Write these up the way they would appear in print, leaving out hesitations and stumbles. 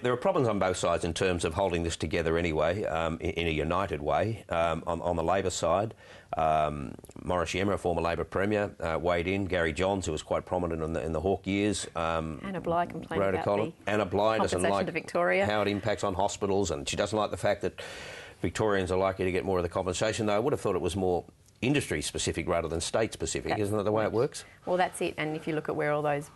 There are problems on both sides in terms of holding this together anyway, in a united way. On the Labor side, Morris Yemmer, a former Labor Premier, weighed in. Gary Johns, who was quite prominent in the Hawke years. Anna Bligh complained about the Anna Bligh doesn't like to Victoria. How it impacts on hospitals, and she doesn't like the fact that Victorians are likely to get more of the compensation, though I would have thought it was more industry-specific rather than state-specific. Isn't that the way it works? Well, that's it. And if you look at where all those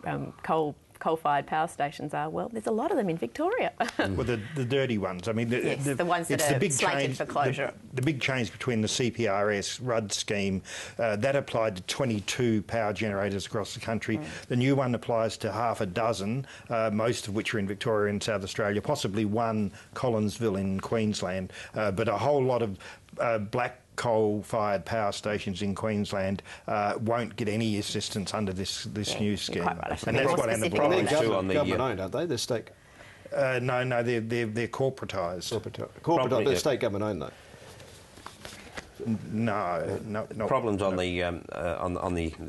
coal-fired power stations are, well, there's a lot of them in Victoria. Well, the dirty ones. I mean, the ones that are slated for closure. The big change between the CPRS RUD scheme, that applied to 22 power generators across the country. The new one applies to half a dozen, most of which are in Victoria and South Australia, possibly one Collinsville in Queensland, but a whole lot of black coal-fired power stations in Queensland won't get any assistance under this new scheme. Right, and that's what Anna Bligh is doing. Government-owned, aren't they? They're state. No, they're corporatised. Corporatised, they're state government-owned, though. No, not problems on the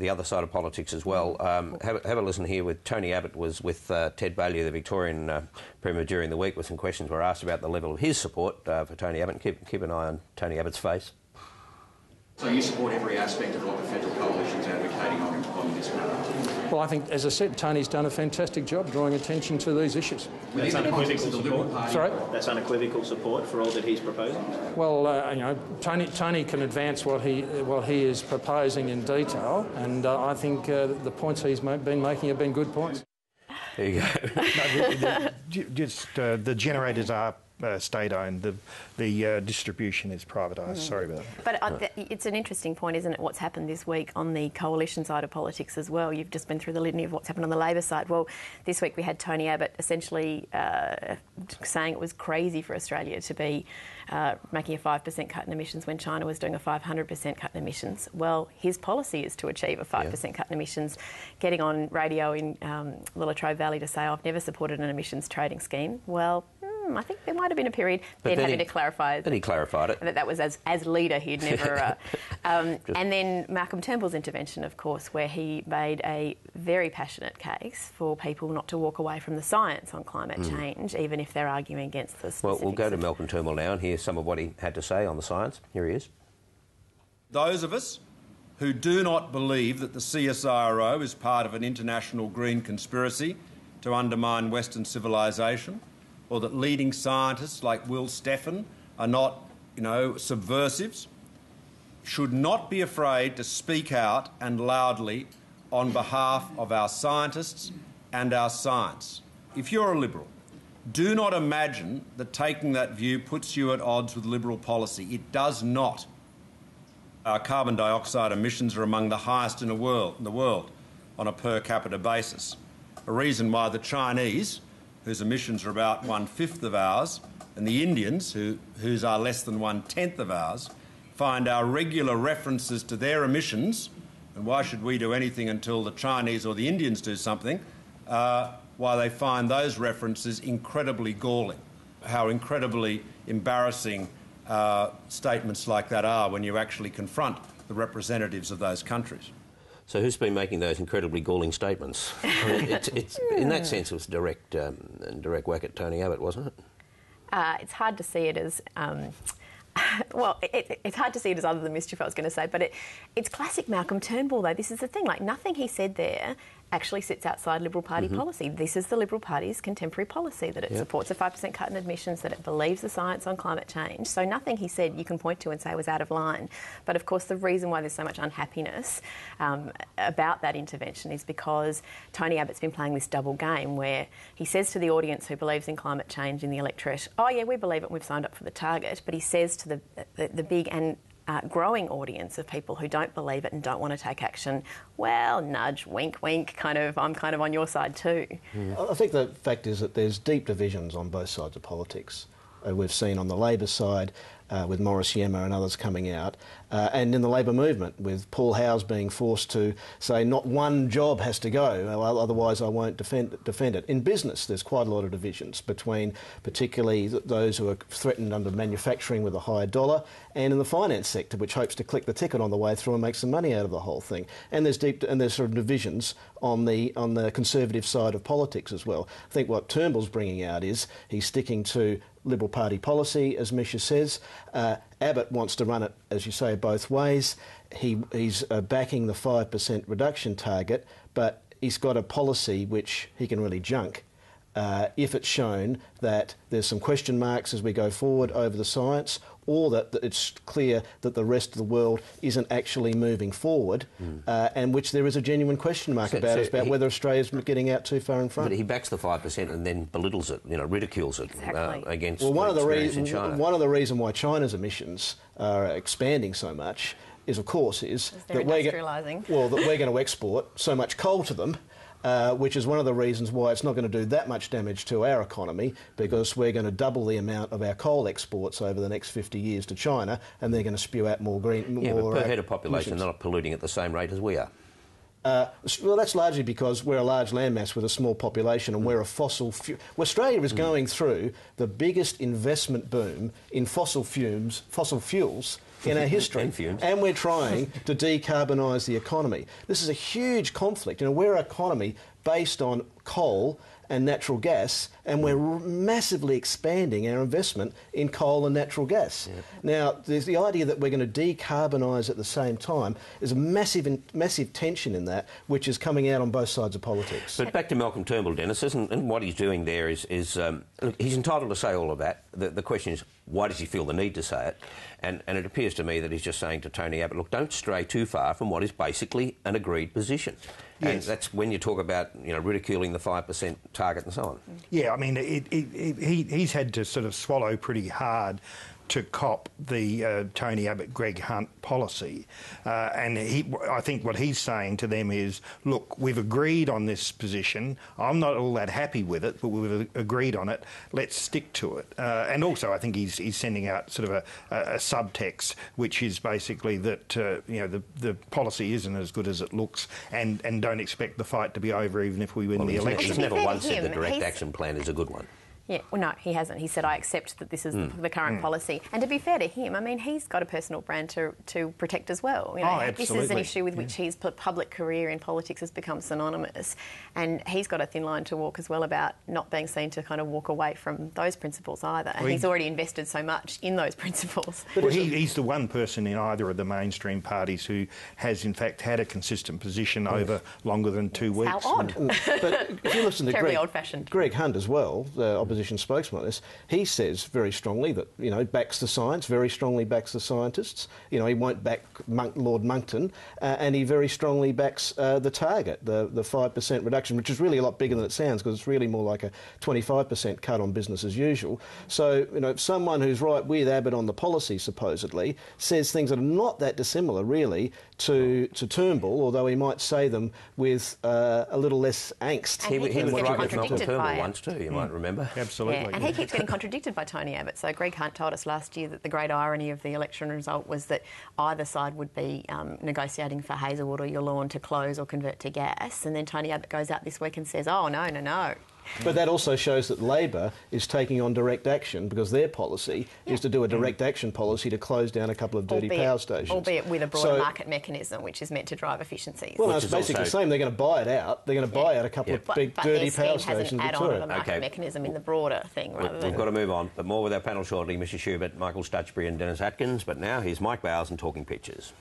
other side of politics as well. Have a listen here with Tony Abbott was with Ted Baillieu, the Victorian Premier, during the week, with some questions were asked about the level of his support for Tony Abbott. Keep an eye on Tony Abbott's face. So you support every aspect of what the federal coalition's advocating on this matter? Well, I think, as I said, Tony's done a fantastic job drawing attention to these issues. That's unequivocal support. Sorry? That's unequivocal support for all that he's proposing. Well, you know, Tony can advance what he is proposing in detail, and I think the points he's been making have been good points. There you go. The generators are state-owned. The distribution is privatised. Sorry about that. But it's an interesting point, isn't it, what's happened this week on the coalition side of politics as well. You've just been through the litany of what's happened on the Labor side. Well, this week we had Tony Abbott essentially saying it was crazy for Australia to be making a 5% cut in emissions when China was doing a 500% cut in emissions. Well, his policy is to achieve a 5% cut in emissions. Getting on radio in the Latrobe Valley to say, I've never supported an emissions trading scheme. Well, I think there might have been a period then having to clarify. Then he clarified it. That was as leader he'd never... and then Malcolm Turnbull's intervention, of course, where he made a very passionate case for people not to walk away from the science on climate change, even if they're arguing against the specifics. Well, we'll go to Malcolm Turnbull now and hear some of what he had to say on the science. Here he is. Those of us who do not believe that the CSIRO is part of an international green conspiracy to undermine Western civilisation, or that leading scientists like Will Steffen are not, subversives, should not be afraid to speak out and loudly on behalf of our scientists and our science. If you're a Liberal, do not imagine that taking that view puts you at odds with Liberal policy. It does not. Our carbon dioxide emissions are among the highest in the world on a per capita basis, a reason why the Chinese, whose emissions are about 1/5 of ours, and the Indians, whose are less than 1/10 of ours, find our regular references to their emissions, and why should we do anything until the Chinese or the Indians do something, why they find those references incredibly galling. How incredibly embarrassing statements like that are when you actually confront the representatives of those countries. So who's been making those incredibly galling statements? I mean, it's in that sense, it was direct whack at Tony Abbott, wasn't it? It's hard to see it as... well, it's hard to see it as other than mischief, I was going to say, but it's classic Malcolm Turnbull, though. This is the thing, like, nothing he said there actually sits outside Liberal Party policy. This is the Liberal Party's contemporary policy, that it supports a 5% cut in emissions, that it believes the science on climate change. So nothing he said you can point to and say was out of line. But, of course, the reason why there's so much unhappiness about that intervention is because Tony Abbott's been playing this double game where he says to the audience who believes in climate change in the electorate, oh, yeah, we believe it and we've signed up for the target. But he says to the big and growing audience of people who don't believe it and don't want to take action, well, nudge, wink, wink, I'm kind of on your side too. I think the fact is that there's deep divisions on both sides of politics. We've seen on the Labor side with Morris Yema and others coming out, and in the Labor movement, with Paul Howes being forced to say not one job has to go, otherwise I won't defend it. In business, there's quite a lot of divisions between particularly those who are threatened under manufacturing with a higher dollar, and in the finance sector, which hopes to click the ticket on the way through and make some money out of the whole thing. And there's sort of divisions on the Conservative side of politics as well. I think what Turnbull's bringing out is he's sticking to Liberal Party policy, as Misha says. Abbott wants to run it, as you say, both ways. He's backing the 5% reduction target, but he's got a policy which he can really junk if it's shown that there's some question marks as we go forward over the science, or that it's clear that the rest of the world isn't actually moving forward, and which there is a genuine question mark about whether Australia's getting out too far in front. But he backs the 5% and then belittles it, ridicules it against one of the experience in China. One of the reasons why China's emissions are expanding so much is, of course, that we're going to export so much coal to them. Which is one of the reasons why it's not going to do that much damage to our economy, because we're going to double the amount of our coal exports over the next 50 years to China, and they're going to spew out more green. But per head of population, they're not polluting at the same rate as we are. Well, that's largely because we're a large landmass with a small population, and we're a fossil fuel. Australia is going through the biggest investment boom in fossil fuels in our history, and we're trying to decarbonise the economy. This is a huge conflict. We're an economy based on coal and natural gas, and we're massively expanding our investment in coal and natural gas. Yeah. Now, there's the idea that we're going to decarbonise at the same time. There's a massive tension in that, which is coming out on both sides of politics. But back to Malcolm Turnbull, Dennis, and what he's doing there is look, he's entitled to say all of that. The question is, why does he feel the need to say it? And it appears to me that he's just saying to Tony Abbott, look, don't stray too far from what is basically an agreed position. Yes. And that's when you talk about, ridiculing the 5% target and so on. Yeah, I mean, he's had to sort of swallow pretty hard to cop the Tony Abbott, Greg Hunt policy. And I think what he's saying to them is, look, we've agreed on this position. I'm not all that happy with it, but we've agreed on it. Let's stick to it. And also, I think he's sending out sort of a subtext, which is basically that, the policy isn't as good as it looks, and don't expect the fight to be over even if we win the election. He's never once said the direct action plan is a good one. Yeah, well, no, he hasn't. He said, I accept that this is the current policy. And to be fair to him, I mean, he's got a personal brand to protect as well. This is an issue with which his public career in politics has become synonymous. And he's got a thin line to walk as well about not being seen to kind of walk away from those principles either. And he's already invested so much in those principles. Well, he's the one person in either of the mainstream parties who has, in fact, had a consistent position over longer than 2 weeks. How odd. But if you listen to terribly old-fashioned. Greg Hunt as well, the opposition spokesman on this, he says very strongly that, backs the science, very strongly backs the scientists. He won't back Lord Monckton, and he very strongly backs the target, the 5% reduction, which is really a lot bigger than it sounds, because it's really more like a 25% cut on business as usual. So, someone who's right with Abbott on the policy, supposedly, says things that are not that dissimilar, really, to Turnbull, although he might say them with a little less angst. He was right with Malcolm Turnbull once too, you might remember. Absolutely. Yeah, and he keeps getting contradicted by Tony Abbott. So Greg Hunt told us last year that the great irony of the election result was that either side would be negotiating for Hazelwood or Yallourn to close or convert to gas. And then Tony Abbott goes out this week and says, oh, no. But that also shows that Labor is taking on direct action, because their policy is to do a direct action policy to close down a couple of dirty power stations. Albeit with a broader market mechanism, which is meant to drive efficiencies. Well, it's basically the same. They're going to buy it out. They're going to buy out a couple of big dirty power stations in Victoria. But their scheme has an add-on of a market mechanism in the broader thing. We've got to move on, but more with our panel shortly. Mr. Schubert, Michael Stutchbury and Dennis Atkins. But now here's Mike Bowers and Talking Pictures.